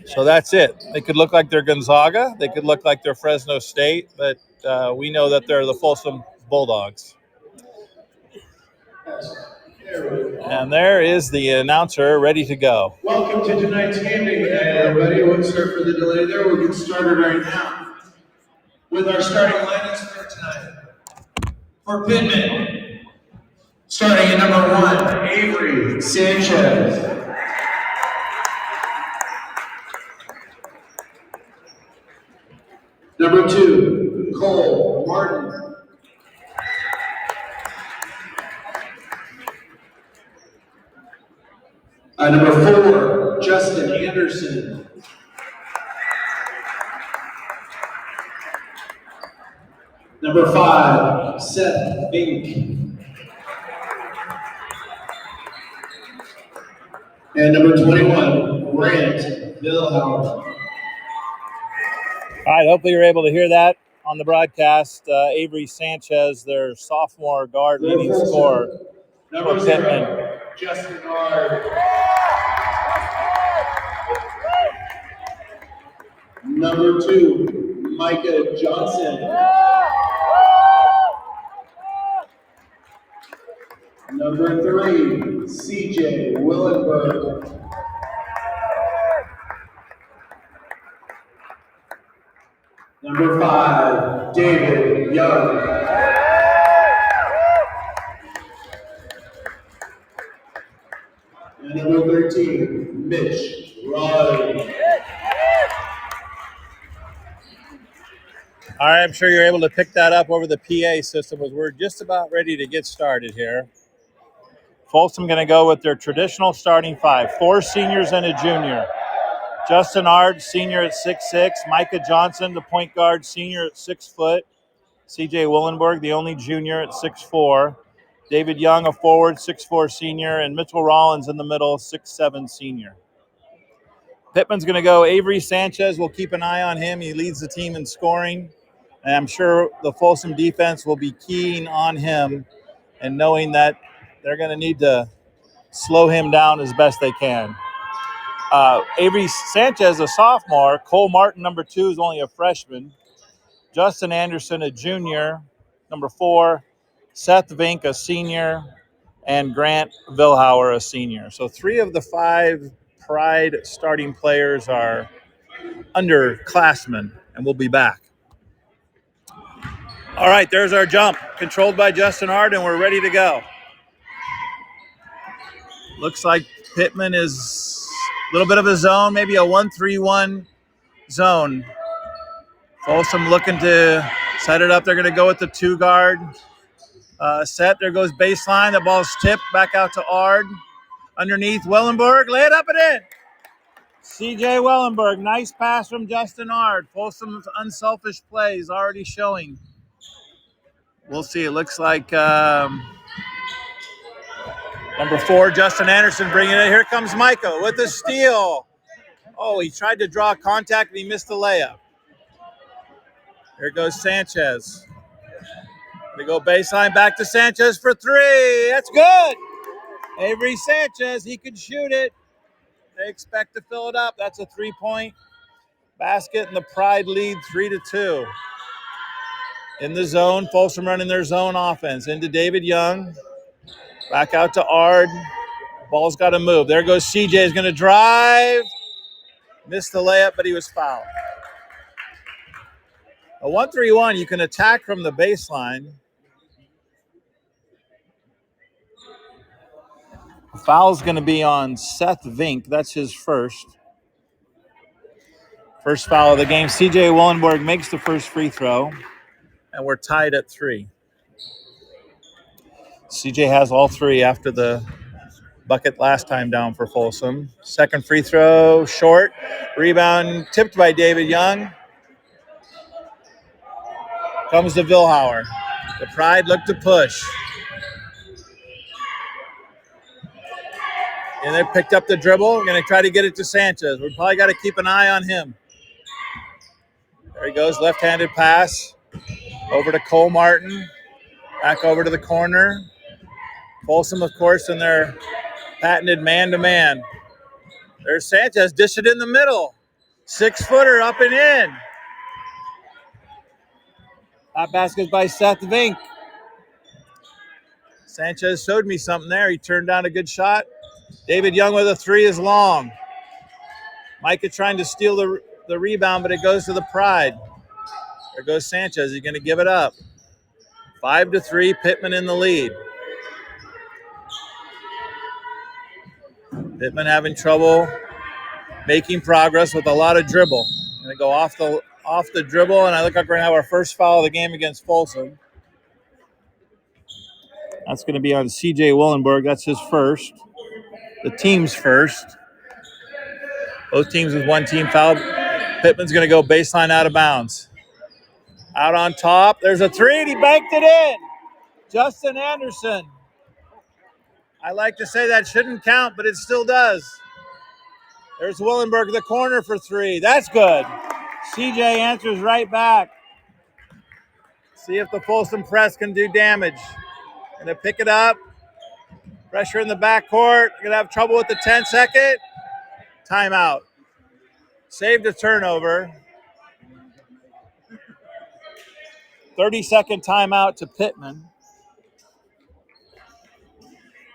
So that's it. They could look like they're Gonzaga. They could look like they're Fresno State, but we know that they're the Folsom Bulldogs. And there is the announcer ready to go. Welcome to tonight's game day tonight, everybody. We'll start for the delay there. We'll get started right now with our starting lineups for tonight. For Pitman, starting at number 1, Avery Sanchez. Number 2, Cole Martin. Number 4, Justin Anderson. Number 5, Seth Bink. And number 21, Grant Vilhauer. All right, hopefully you're able to hear that on the broadcast. Avery Sanchez, their sophomore guard leading scorer for Pitman. Justin Ard. Number 2, Micah Johnson. Number 3, CJ Willenberg. Number 5, David Young. And number 13, Mitch Raleigh. All right, I'm sure you're able to pick that up over the PA system as we're just about ready to get started here. Folsom going to go with their traditional starting 5, 4 seniors and a junior. Justin Ard, senior at 6'6", Micah Johnson, the point guard, senior at 6 foot. CJ Willenberg, the only junior at 6'4". David Young, a forward, 6'4" senior, and Mitchell Rollins in the middle, 6'7" senior. Pittman's going to go Avery Sanchez. We'll keep an eye on him. He leads the team in scoring. And I'm sure the Folsom defense will be keen on him and knowing that they're going to need to slow him down as best they can. Avery Sanchez, a sophomore. Cole Martin, number 2, is only a freshman. Justin Anderson, a junior. Number 4, Seth Vink, a senior. And Grant Vilhauer, a senior. So 3 of the 5 Pride starting players are underclassmen, and we'll be back. All right, there's our jump, controlled by Justin Hart, and we're ready to go. Looks like Pitman is a little bit of a zone, maybe a 1-3-1 zone. Folsom looking to set it up. They're going to go with the 2 guard set. There goes baseline. The ball's tipped back out to Ard. Underneath, Wellenberg, lay it up and in. CJ Wellenberg, nice pass from Justin Ard. Folsom's unselfish plays already showing. We'll see. It looks like number 4, Justin Anderson bringing it. Here comes Micah with the steal. Oh, he tried to draw contact and he missed the layup. Here goes Sanchez. They go baseline back to Sanchez for 3. That's good. Avery Sanchez, he could shoot it. They expect to fill it up. That's a 3-point basket, and the Pride lead 3-2. In the zone, Folsom running their zone offense. Into David Young. Back out to Ard. Ball's got to move. There goes CJ. He's going to drive. Missed the layup, but he was fouled. A 1-3-1, you can attack from the baseline. The foul's going to be on Seth Vink. That's his first. First foul of the game. CJ Willenberg makes the first free throw. And we're tied at 3. CJ has all 3 after the bucket last time down for Folsom. Second free throw, short. Rebound tipped by David Young. Comes to Vilhauer. The Pride look to push. And they picked up the dribble. We're going to try to get it to Sanchez. We probably got to keep an eye on him. There he goes, left-handed pass. Over to Cole Martin. Back over to the corner. Folsom, of course, in their patented man-to-man. There's Sanchez, dish it in the middle. 6-footer up and in. Top basket by Seth Vink. Sanchez showed me something there. He turned down a good shot. David Young with a 3 is long. Micah trying to steal the rebound, but it goes to the Pride. There goes Sanchez. He's going to give it up. 5-3, Pitman in the lead. Pitman having trouble making progress with a lot of dribble. Going to go off the dribble, and I look like we're going to have our first foul of the game against Folsom. That's going to be on C.J. Willenberg. That's his first. The team's first. Both teams with one team foul. Pittman's going to go baseline out of bounds. Out on top. There's a 3, and he banked it in. Justin Anderson. I like to say that shouldn't count, but it still does. There's Willenberg, the corner for 3. That's good. CJ answers right back. See if the Folsom press can do damage. Gonna pick it up. Pressure in the backcourt. Gonna have trouble with the 10-second. Timeout. Saved a turnover. 30-second timeout to Pitman.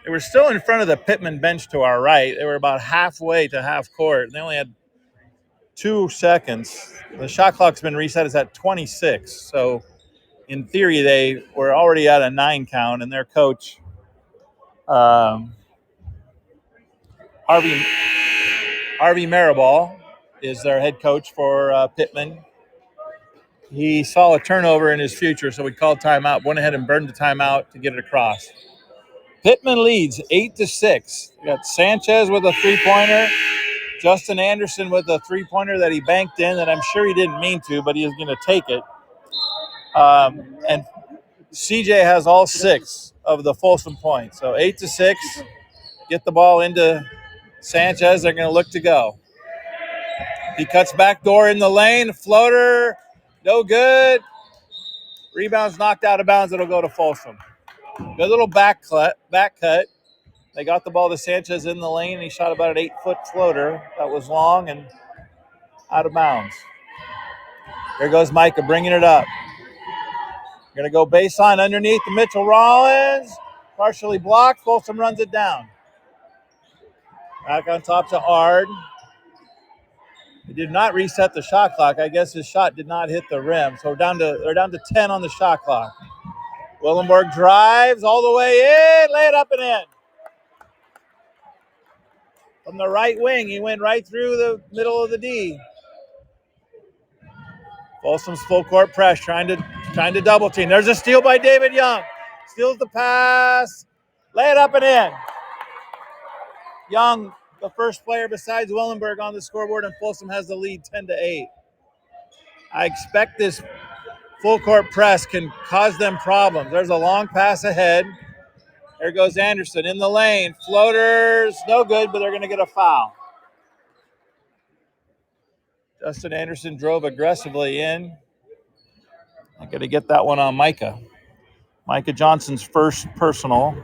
They were still in front of the Pitman bench to our right. They were about halfway to half court. They only had 2 seconds. The shot clock's been reset. It's at 26. So in theory, they were already at a 9 count, and their coach, Harvey Maribal, is their head coach for Pitman. He saw a turnover in his future, so we called timeout, went ahead and burned the timeout to get it across. Pitman leads 8-6. We got Sanchez with a 3-pointer, Justin Anderson with a 3-pointer that he banked in that I'm sure he didn't mean to, but he is going to take it. And CJ has all 6 of the Folsom points. So 8-6. Get the ball into Sanchez. They're going to look to go. He cuts back door in the lane. Floater, no good. Rebound's knocked out of bounds. It'll go to Folsom. Good little back cut. They got the ball to Sanchez in the lane. He shot about an 8-foot floater that was long and out of bounds. Here goes Micah bringing it up. Going to go baseline underneath to Mitchell Rollins. Partially blocked. Folsom runs it down. Back on top to Ard. He did not reset the shot clock. I guess his shot did not hit the rim. So they're down to 10 on the shot clock. Willenberg drives all the way in. Lay it up and in. From the right wing, he went right through the middle of the D. Folsom's full court press, trying to double team. There's a steal by David Young. Steals the pass. Lay it up and in. Young, the first player besides Willenberg on the scoreboard, and Folsom has the lead 10-8. I expect this full court press can cause them problems. There's a long pass ahead. There goes Anderson in the lane. Floaters, no good, but they're going to get a foul. Justin Anderson drove aggressively in. I'm going to get that one on Micah. Micah Johnson's first personal.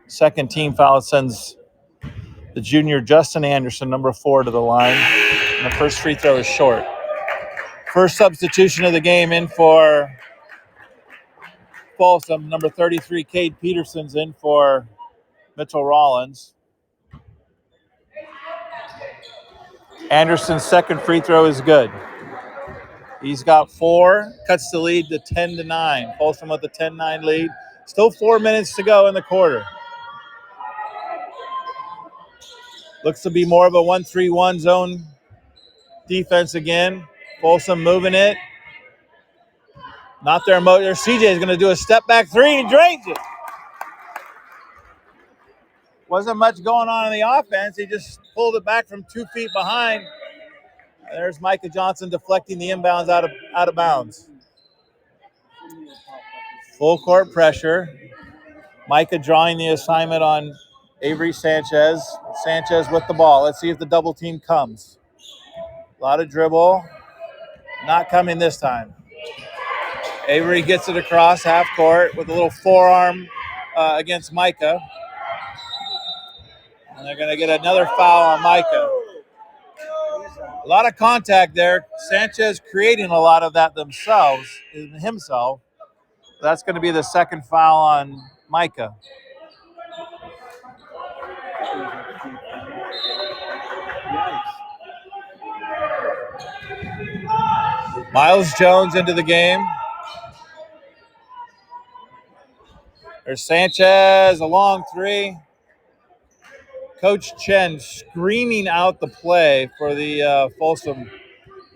Second team foul sends the junior Justin Anderson, number 4, to the line. And the first free throw is short. First substitution of the game in for Folsom. Number 33, Cade Peterson's in for Mitchell Rollins. Anderson's second free throw is good. He's got 4, cuts the lead to 10-9. Folsom with a 10-9 lead. Still 4 minutes to go in the quarter. Looks to be more of a 1-3-1 zone defense again. Folsom moving it. Not their motor. CJ is going to do a step back 3 and drains it. Wasn't much going on in the offense. He just pulled it back from 2 feet behind. There's Micah Johnson deflecting the inbounds out of bounds. Full court pressure. Micah drawing the assignment on Avery Sanchez. Sanchez with the ball. Let's see if the double team comes. A lot of dribble. Not coming this time. Avery gets it across half court with a little forearm against Micah. And they're going to get another foul on Micah. A lot of contact there. Sanchez creating a lot of that himself. That's going to be the second foul on Micah. Miles Jones into the game. There's Sanchez, a long three. Coach Chen screaming out the play for the Folsom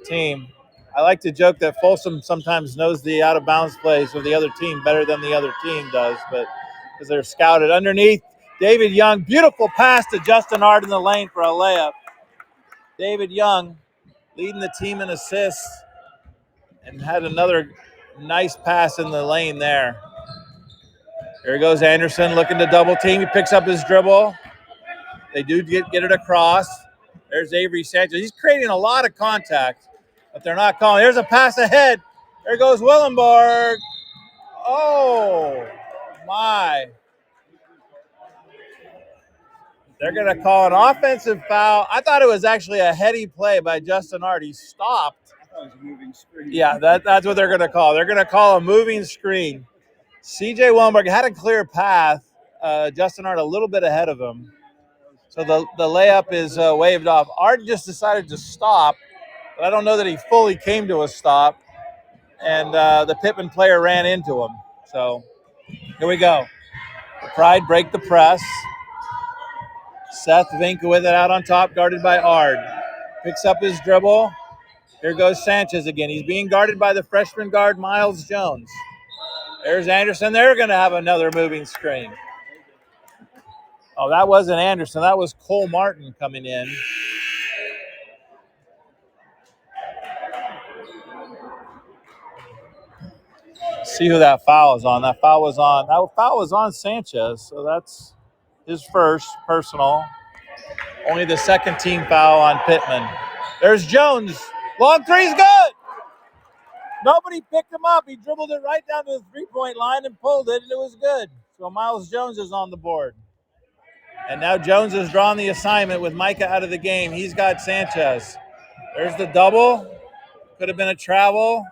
team. I like to joke that Folsom sometimes knows the out-of-bounds plays of the other team better than the other team does, but because they're scouted. Underneath, David Young, beautiful pass to Justin Hart in the lane for a layup. David Young leading the team in assists and had another nice pass in the lane there. Here goes Anderson looking to double team. He picks up his dribble. They do get it across. There's Avery Sanchez. He's creating a lot of contact, but they're not calling. There's a pass ahead. There goes Willenborg. Oh, my. They're going to call an offensive foul. I thought it was actually a heady play by Justin Hart. He stopped. I thought it was a moving screen. Yeah, that's what they're going to call. They're going to call a moving screen. C.J. Willenborg had a clear path. Justin Hart a little bit ahead of him. So the layup is waved off. Art just decided to stop, but I don't know that he fully came to a stop. And the Pitman player ran into him. So here we go. The Pride break the press. Seth Vink with it out on top, guarded by Ard. Picks up his dribble. Here goes Sanchez again. He's being guarded by the freshman guard, Miles Jones. There's Anderson. They're going to have another moving screen. Oh, that wasn't Anderson. That was Cole Martin coming in. See who that foul is on. That foul was on Sanchez, so that's his first personal. Only the second team foul on Pitman. There's Jones. Long three's good. Nobody picked him up. He dribbled it right down to the three-point line and pulled it, and it was good. So Miles Jones is on the board. And now Jones has drawn the assignment with Micah out of the game. He's got Sanchez. There's the double. Could have been a travel.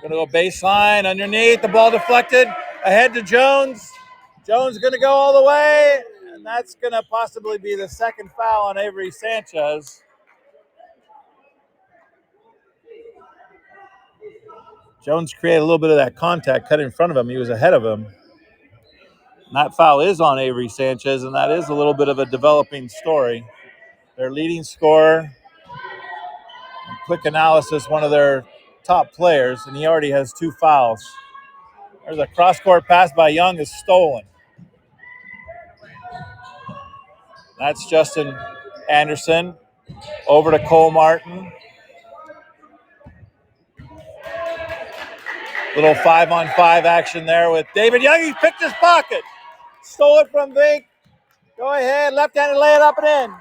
Going to go baseline underneath. The ball deflected. Ahead to Jones. Jones going to go all the way. And that's going to possibly be the second foul on Avery Sanchez. Jones created a little bit of that contact, cut in front of him. He was ahead of him. And that foul is on Avery Sanchez, and that is a little bit of a developing story. Their leading scorer, quick analysis, one of their top players, and he already has 2 fouls. There's a cross-court pass by Young is stolen. That's Justin Anderson over to Cole Martin. Little 5-on-5 action there with David Young. He picked his pocket. Stole it from Vink. Go ahead, left-handed, lay it up and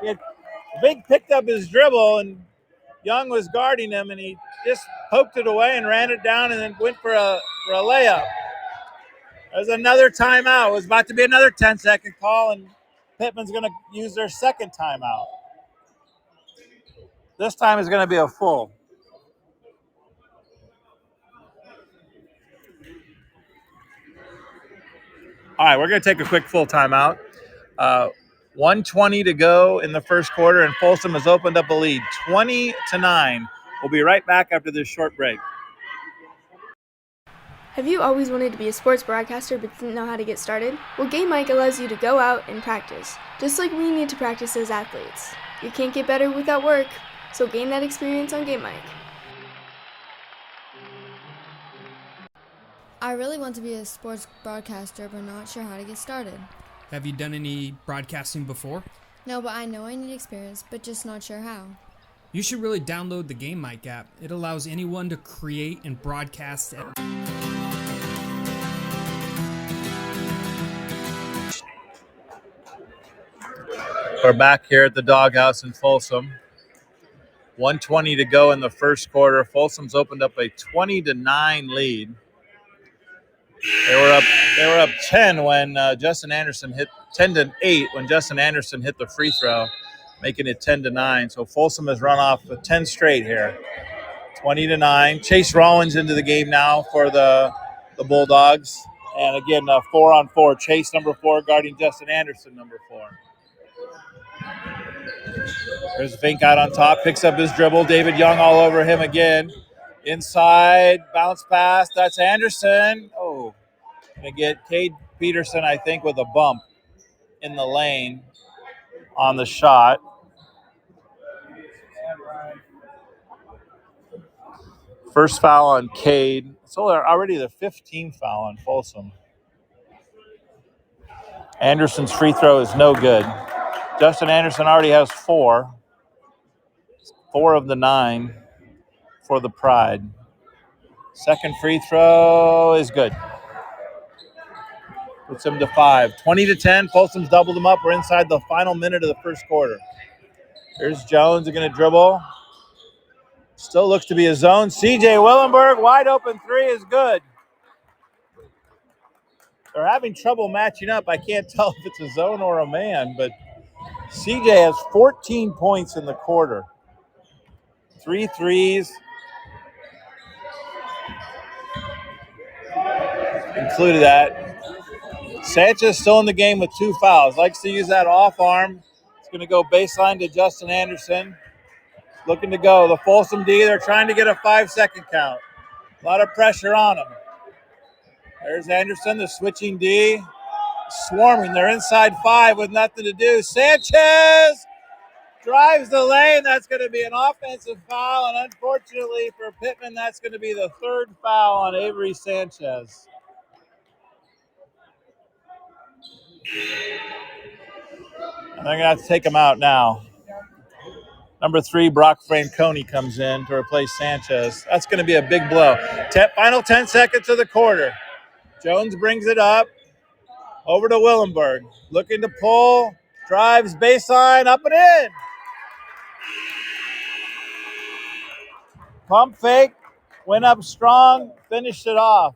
in. Vink picked up his dribble, and Young was guarding him, and he just poked it away and ran it down and then went for a layup. There's another timeout. It was about to be another 10-second call, and Pittman's going to use their second timeout. This time is going to be a full. All right, we're going to take a quick full timeout. 1:20 to go in the first quarter, and Folsom has opened up a lead, 20-9. We'll be right back after this short break. Have you always wanted to be a sports broadcaster but didn't know how to get started? Well, Game Mic allows you to go out and practice, just like we need to practice as athletes. You can't get better without work, so gain that experience on Game Mic. I really want to be a sports broadcaster, but not sure how to get started. Have you done any broadcasting before? No, but I know I need experience, but just not sure how. You should really download the Game Mic app. It allows anyone to create and broadcast. We're back here at the Doghouse in Folsom. 1:20 to go in the first quarter. Folsom's opened up a 20-9 lead. They were up 10 when Justin Anderson hit 10-8 when Justin Anderson hit the free throw. making it 10-9. So Folsom has run off 10 straight here. 20-9. Chase Rollins into the game now for the Bulldogs. And again, 4-on-4. Chase, number 4, guarding Justin Anderson, number 4. There's Vink out on top, picks up his dribble. David Young all over him again. Inside, bounce pass. That's Anderson. Oh, going to get Cade Peterson, I think, with a bump in the lane on the shot. First foul on Cade. It's already the 15th foul on Folsom. Anderson's free throw is no good. Justin Anderson already has 4. 4 of the 9 for the Pride. Second free throw is good. Puts him to 5. 20-10. Folsom's doubled them up. We're inside the final minute of the first quarter. Here's Jones going to dribble. Still looks to be a zone. C.J. Willenberg, wide open 3 is good. They're having trouble matching up. I can't tell if it's a zone or a man, but C.J. has 14 points in the quarter. 3 threes. Included that. Sanchez still in the game with 2 fouls. Likes to use that off arm. It's going to go baseline to Justin Anderson. Looking to go. The Folsom D, they're trying to get a 5-second count. A lot of pressure on them. There's Anderson, the switching D. Swarming. They're inside 5 with nothing to do. Sanchez drives the lane. That's going to be an offensive foul. And unfortunately for Pitman, that's going to be the 3rd foul on Avery Sanchez. And they're going to have to take him out now. Number 3, Brock Franconi comes in to replace Sanchez. That's going to be a big blow. Final 10 seconds of the quarter. Jones brings it up. Over to Willenberg. Looking to pull. Drives baseline. Up and in. Pump fake. Went up strong. Finished it off.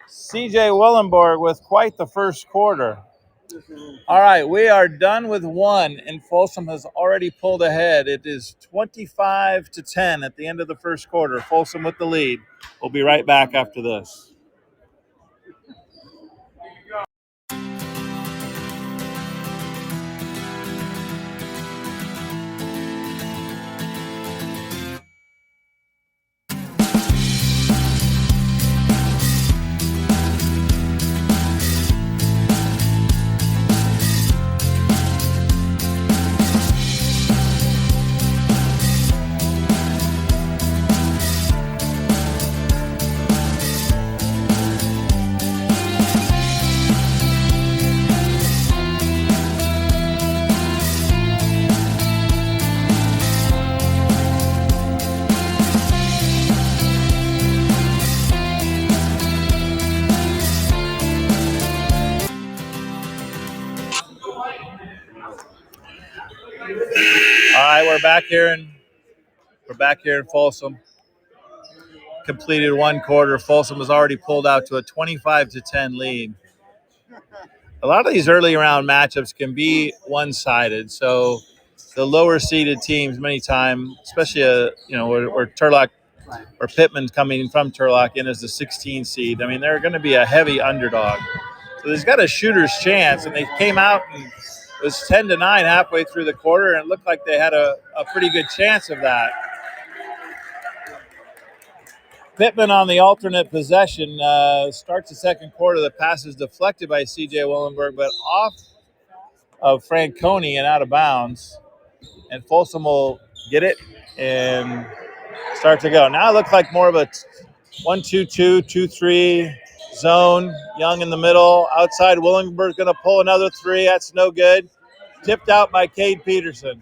C.J. Willenberg with quite the first quarter. All right, we are done with 1, and Folsom has already pulled ahead. It is 25-10 at the end of the first quarter. Folsom with the lead. We'll be right back after this. All right, we're back here in Folsom. Completed 1 quarter. Folsom was already pulled out to a 25-10 lead. A lot of these early round matchups can be one-sided. So the lower seeded teams, many times, especially where Turlock or Pitman coming from Turlock in as the 16 seed. I mean, they're going to be a heavy underdog. So there's got a shooter's chance, and they came out and it was 10-9 halfway through the quarter, and it looked like they had a pretty good chance of that. Pitman on the alternate possession starts the second quarter. The pass is deflected by C.J. Willenberg, but off of Franconi and out of bounds. And Folsom will get it and start to go. Now it looks like more of a 1-2-2, 2-3 zone. Young in the middle. Outside, Willenberg's going to pull another 3. That's no good. Tipped out by Cade Peterson.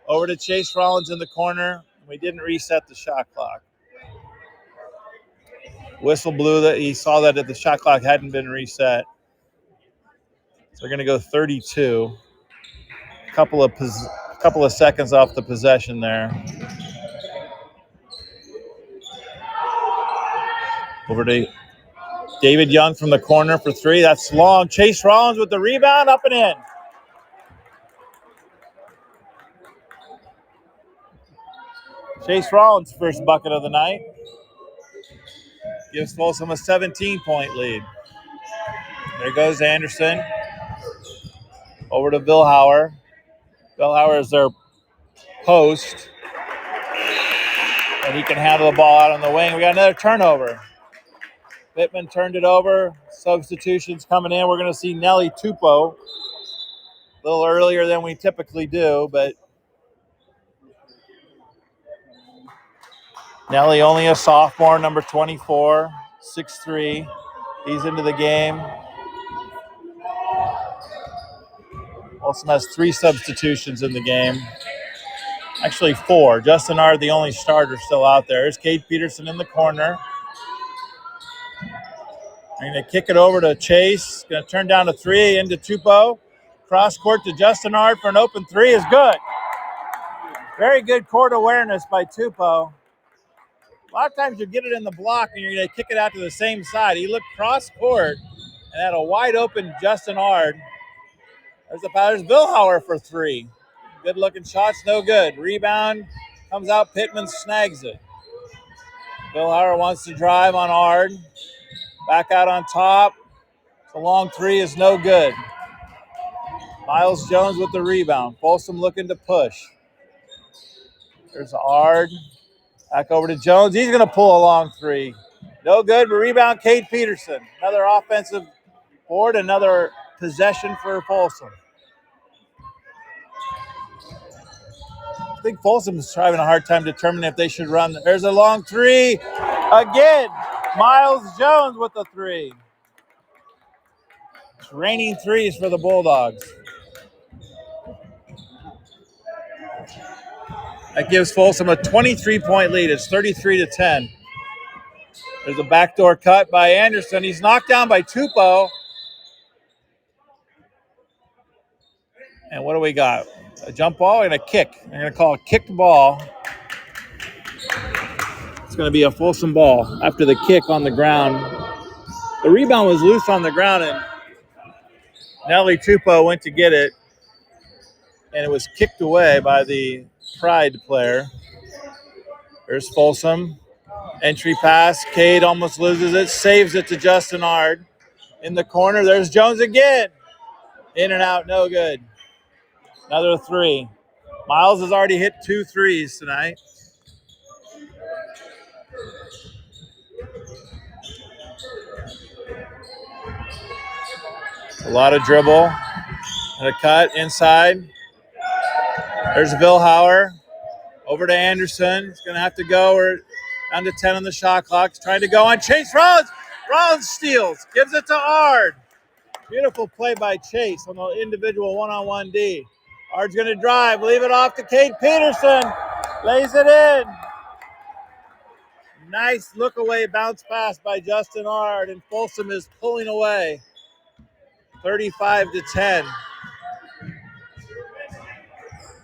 Over to Chase Rollins in the corner. We didn't reset the shot clock. Whistle blew that he saw that the shot clock hadn't been reset. So they're going to go 32. Couple of seconds off the possession there. Over to David Young from the corner for 3. That's long. Chase Rollins with the rebound, up and in. Chase Rollins' first bucket of the night gives Folsom a 17-point lead. There goes Anderson. Over to Billhauer. Billhauer is their post. And he can handle the ball out on the wing. We got another turnover. Pitman turned it over. Substitutions coming in. We're going to see Nelly Tupou a little earlier than we typically do, but Nelly only a sophomore, number 24, 6'3". He's into the game. Folsom has 3 substitutions in the game. Actually 4. Justin Ard, the only starter still out there. There's Cade Peterson in the corner. They're going to kick it over to Chase. Going to turn down to 3 into Tupou. Cross court to Justin Ard for an open 3 is good. Very good court awareness by Tupou. A lot of times you get it in the block and you're going to kick it out to the same side. He looked cross court and had a wide open Justin Ard. There's Billhauer for 3. Good looking shots, no good. Rebound comes out, Pitman snags it. Billhauer wants to drive on Ard. Back out on top. The long 3 is no good. Miles Jones with the rebound. Folsom looking to push. There's Ard. Back over to Jones. He's going to pull a long 3. No good, but rebound Cade Peterson. Another offensive board, another possession for Folsom. I think Folsom's having a hard time determining if they should run. There's a long 3. Again, Miles Jones with the 3. It's raining 3s for the Bulldogs. That gives Folsom a 23-point lead. It's 33-10. There's a backdoor cut by Anderson. He's knocked down by Tupou. And what do we got? A jump ball and a kick. They're going to call a kicked ball. It's going to be a Folsom ball after the kick on the ground. The rebound was loose on the ground, and Nelly Tupou went to get it, and it was kicked away by the Pride player. There's Folsom. Entry pass. Cade almost loses it. Saves it to Justin Ard. In the corner, there's Jones again. In and out, no good. Another 3. Miles has already hit 2 threes tonight. A lot of dribble. And a cut inside. There's Billhauer. Over to Anderson. He's going to have to go. We're down to 10 on the shot clock. He's trying to go on Chase Rollins. Rollins steals. Gives it to Ard. Beautiful play by Chase on the individual one-on-one D. Ard's going to drive. Leave it off to Cade Peterson. Lays it in. Nice look-away bounce pass by Justin Ard. And Folsom is pulling away. 35-10.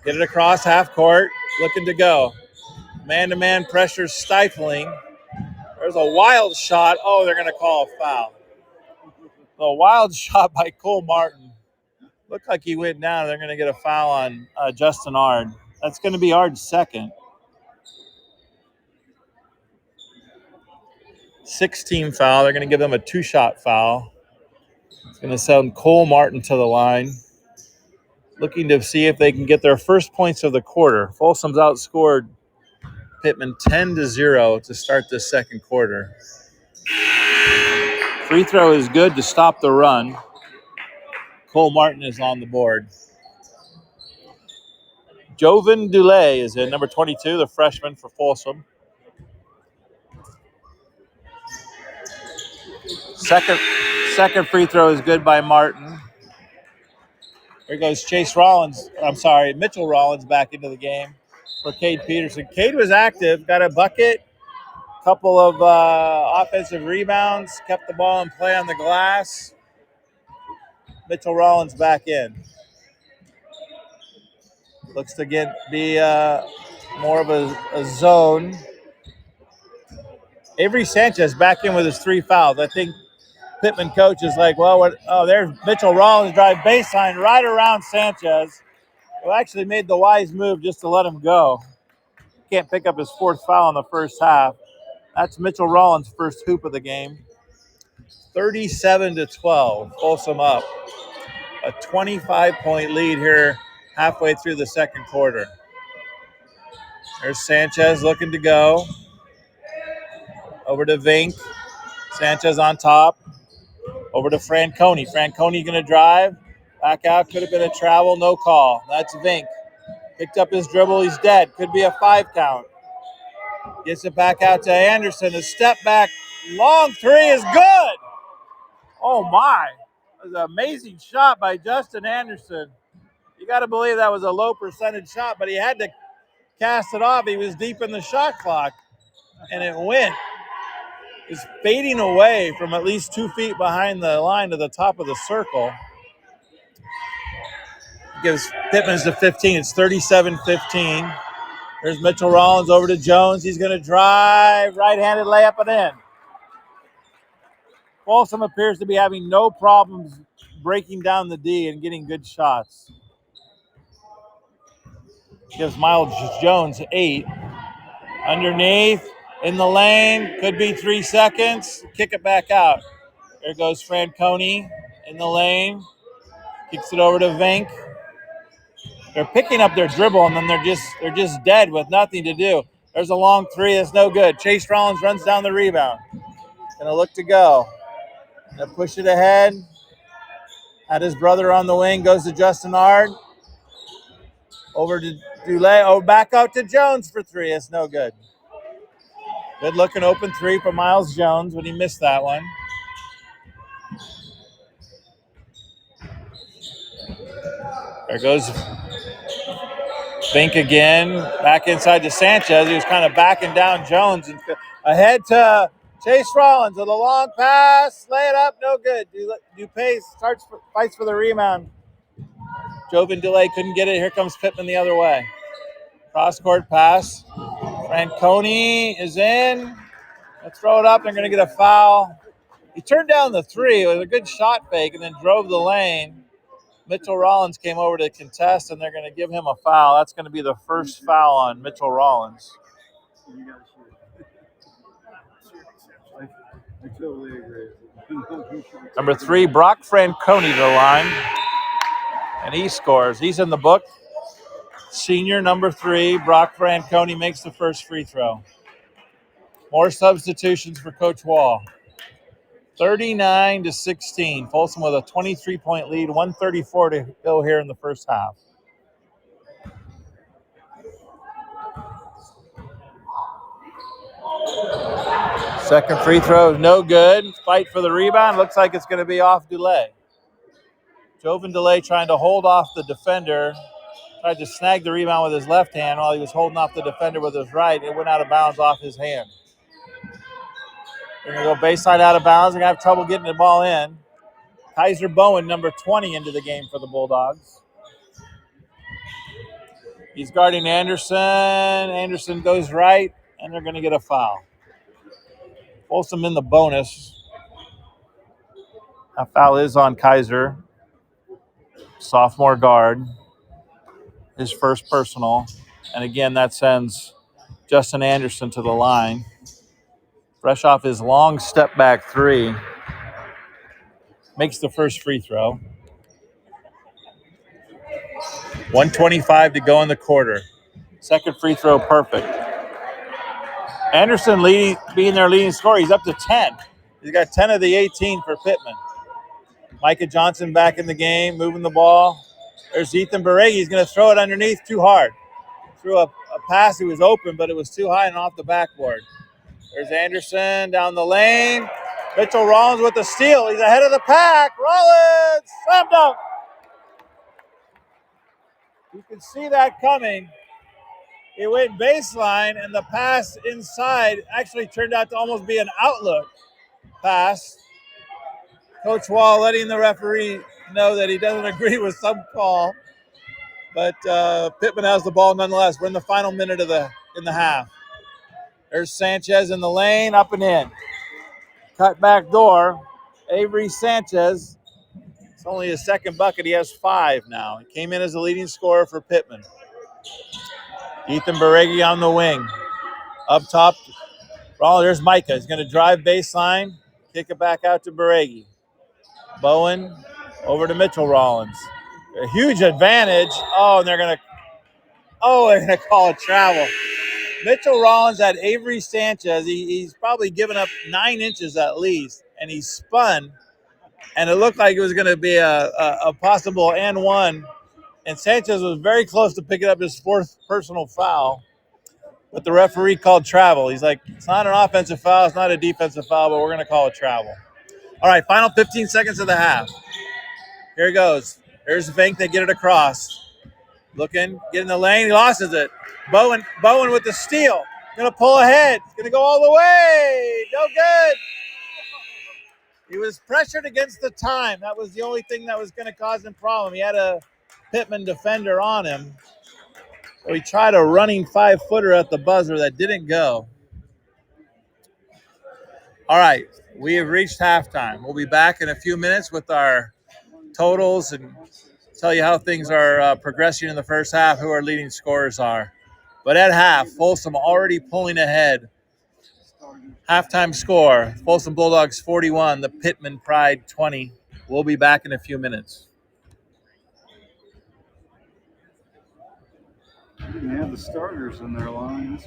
Get it across half court. Looking to go. Man-to-man pressure stifling. There's a wild shot. Oh, they're going to call a foul. A wild shot by Cole Martin. Looked like he went down. They're going to get a foul on Justin Ard. That's going to be Ard's second. 6-team foul. They're going to give them a 2-shot foul. It's going to send Cole Martin to the line. Looking to see if they can get their first points of the quarter. Folsom's outscored Pitman 10-0 to start this second quarter. Free throw is good to stop the run. Cole Martin is on the board. Jovan Dulé is in, number 22, the freshman for Folsom. Second free throw is good by Martin. Here goes Mitchell Rollins back into the game for Cade Peterson. Cade was active, got a bucket, couple of offensive rebounds, kept the ball in play on the glass. Mitchell Rollins back in. Looks to be more of a zone. Avery Sanchez back in with his 3 fouls. I think Pitman coach is like, there's Mitchell Rollins drive baseline right around Sanchez, who actually made the wise move just to let him go. can't pick up his fourth foul in the first half. That's Mitchell Rollins' first hoop of the game. 37-12, Folsom up. A 25-point lead here halfway through the second quarter. There's Sanchez looking to go. Over to Vink. Sanchez on top. Over to Franconi. Franconi going to drive. Back out. Could have been a travel. No call. That's Vink. Picked up his dribble. He's dead. Could be a 5 count. Gets it back out to Anderson. A step back. Long three is good. Oh, my. That was an amazing shot by Justin Anderson. You got to believe that was a low percentage shot, but he had to cast it off. He was deep in the shot clock, and it went. It's fading away from at least 2 feet behind the line to the top of the circle. Gives Pitman's to 15. It's 37-15. There's Mitchell Rollins over to Jones. He's going to drive. Right-handed layup and in. Folsom appears to be having no problems breaking down the D and getting good shots. Gives Miles Jones 8. Underneath, in the lane, could be 3 seconds. Kick it back out. There goes Franconi in the lane. Kicks it over to Vink. They're picking up their dribble, and then they're just dead with nothing to do. There's a long three that's no good. Chase Rollins runs down the rebound. Gonna look to go. Gonna push it ahead. Had his brother on the wing. Goes to Justin Ard. Over to Dulé. Oh, back out to Jones for 3. It's no good. Good looking open 3 for Miles Jones, but he missed that one. There goes Fink again. Back inside to Sanchez. He was kind of backing down Jones. And ahead to Chase Rollins with a long pass. Lay it up. No good. Dupay fights for the rebound. Joven Delay couldn't get it. Here comes Pitman the other way. Cross-court pass. Franconi is in. Let's throw it up. They're going to get a foul. He turned down the 3. It was a good shot fake and then drove the lane. Mitchell Rollins came over to contest, and they're going to give him a foul. That's going to be the first foul on Mitchell Rollins. I totally agree. Number 3, Brock Franconi to the line, and he scores. He's in the book. Senior number 3, Brock Franconi makes the first free throw. More substitutions for Coach Wall. 39-16. Folsom with a 23-point lead, 134 to go here in the first half. Second free throw is no good. Fight for the rebound. Looks like it's going to be off Delay. Joven Delay trying to hold off the defender. Tried to snag the rebound with his left hand while he was holding off the defender with his right. It went out of bounds off his hand. They're going to go baseline out of bounds. They're going to have trouble getting the ball in. Kaiser Bowen, number 20, into the game for the Bulldogs. He's guarding Anderson. Anderson goes right, and they're going to get a foul. Folsom in the bonus. That foul is on Kaiser. Sophomore guard. His first personal. And again, that sends Justin Anderson to the line. Fresh off his long step back 3. Makes the first free throw. 1:25 to go in the quarter. Second free throw perfect. Anderson being their leading scorer. He's up to 10. He's got 10 of the 18 for Pitman. Micah Johnson back in the game, moving the ball. There's Ethan Beregi. He's going to throw it underneath too hard. Threw a pass. It was open, but it was too high and off the backboard. There's Anderson down the lane. Mitchell Rollins with the steal. He's ahead of the pack. Rollins! Slam dunk! You can see that coming. It went baseline, and the pass inside actually turned out to almost be an outlook pass. Coach Wall letting the referee know that he doesn't agree with some call. But Pitman has the ball nonetheless. We're in the final minute in the half. There's Sanchez in the lane, up and in. Cut back door. Avery Sanchez. It's only his second bucket. He has 5 now. He came in as the leading scorer for Pitman. Ethan Baregi on the wing. Up top, there's Micah. He's going to drive baseline, kick it back out to Baregi. Bowen over to Mitchell Rollins. A huge advantage. And they're going to call it travel. Mitchell Rollins had Avery Sanchez. He's probably given up 9 inches at least, and he spun, and it looked like it was going to be a possible and one. And Sanchez was very close to picking up his 4th personal foul, but the referee called travel. He's like, it's not an offensive foul, it's not a defensive foul, but we're going to call it travel. All right, final 15 seconds of the half. Here it goes. Here's Vink. They get it across. Looking, get in the lane. He loses it. Bowen with the steal. Going to pull ahead. Going to go all the way. No good. He was pressured against the time. That was the only thing that was going to cause him problem. He had a Pitman defender on him. So he tried a running 5-footer at the buzzer that didn't go. All right, we have reached halftime. We'll be back in a few minutes with our totals and tell you how things are progressing in the first half, who our leading scorers are. But at half, Folsom already pulling ahead. Halftime score, Folsom Bulldogs 41, the Pitman Pride 20. We'll be back in a few minutes. They have the starters in their line.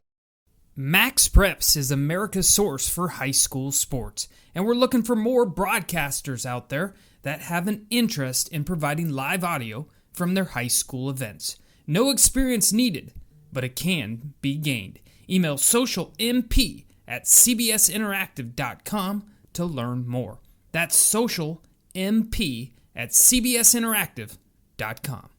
Max Preps is America's source for high school sports, and we're looking for more broadcasters out there that have an interest in providing live audio from their high school events. No experience needed, but it can be gained. Email socialmp@cbsinteractive.com to learn more. That's socialmp@cbsinteractive.com.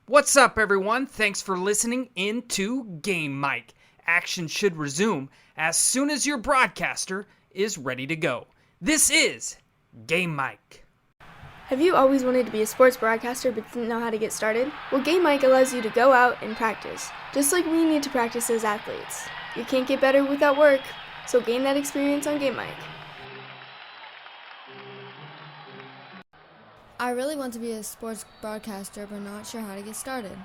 What's up, everyone? Thanks for listening into Game Mic. Action should resume as soon as your broadcaster is ready to go. This is Game Mic. Have you always wanted to be a sports broadcaster but didn't know how to get started? Well, Game Mic allows you to go out and practice, just like we need to practice as athletes. You can't get better without work, so gain that experience on Game Mic. I really want to be a sports broadcaster, but not sure how to get started.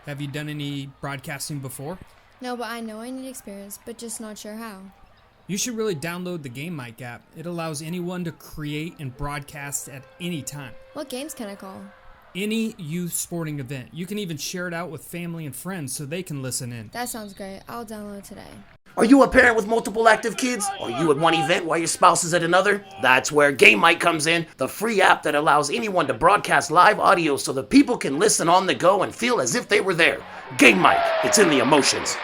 Have you done any broadcasting before? No, but I know I need experience, but just not sure how. You should really download the Game Mic app. It allows anyone to create and broadcast at any time. What games can I call? Any youth sporting event. You can even share it out with family and friends so they can listen in. That sounds great. I'll download today. Are you a parent with multiple active kids? Are you at one event while your spouse is at another? That's where Game Mic comes in, the free app that allows anyone to broadcast live audio so that people can listen on the go and feel as if they were there. Game Mic, it's in the emotions.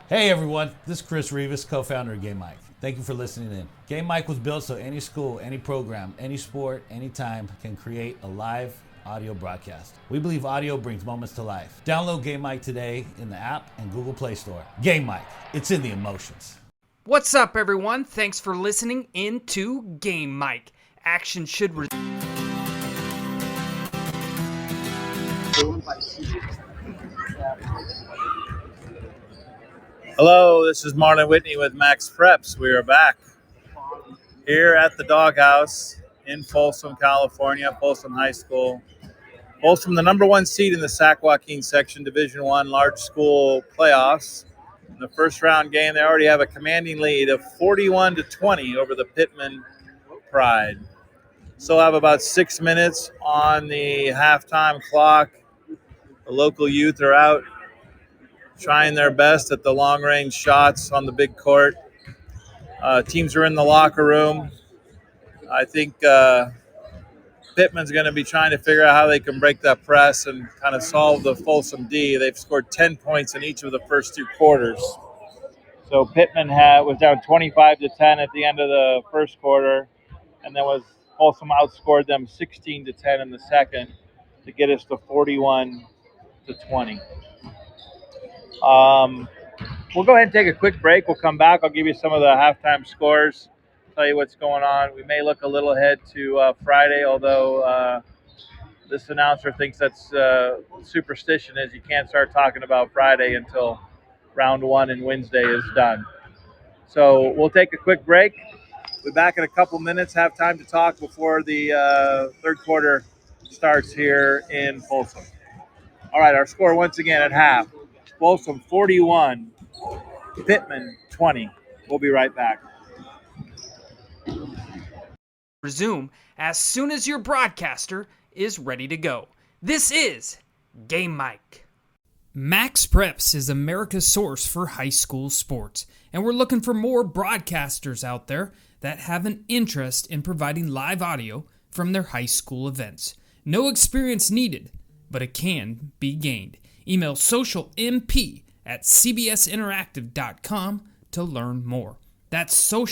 Hey everyone, this is Chris Rivas, co-founder of Game Mic. Thank you for listening in. Game Mic was built so any school, any program, any sport, anytime can create a live audio broadcast. We believe audio brings moments to life. Download Game Mic today in the app and Google Play Store. Game Mic, it's in the emotions. What's up, everyone? Thanks for listening into Game Mic. Action should Hello, this is Marlon Whitney with Max Preps. We are back here at the Doghouse in Folsom, California, Folsom High School. Folsom, the number 1 seed in the Sac Joaquin Section Division I large school playoffs. In the first round game, they already have a commanding lead of 41-20 over the Pitman pride. Still have about 6 minutes on the halftime clock. The local youth are out trying their best at the long-range shots on the big court. Teams are in the locker room. I think Pitman's going to be trying to figure out how they can break that press and kind of solve the Folsom D. They've scored 10 points in each of the first 2 quarters. So Pitman was down 25-10 at the end of the first quarter, and then Folsom outscored them 16-10 in the second to get us to 41-20. We'll go ahead and take a quick break. We'll come back. I'll give you some of the halftime scores, tell you what's going on. We may look a little ahead to Friday, although this announcer thinks that's superstition is you can't start talking about Friday until round 1 and Wednesday is done. So we'll take a quick break. We'll be back in a couple minutes, have time to talk before the third quarter starts here in Folsom. All right, our score once again at half. Folsom 41, Pitman 20. We'll be right back. Resume as soon as your broadcaster is ready to go. This is Game Mike. Max Preps is America's source for high school sports, and we're looking for more broadcasters out there that have an interest in providing live audio from their high school events. No experience needed, but it can be gained. Email socialmp@cbsinteractive.com to learn more. That's social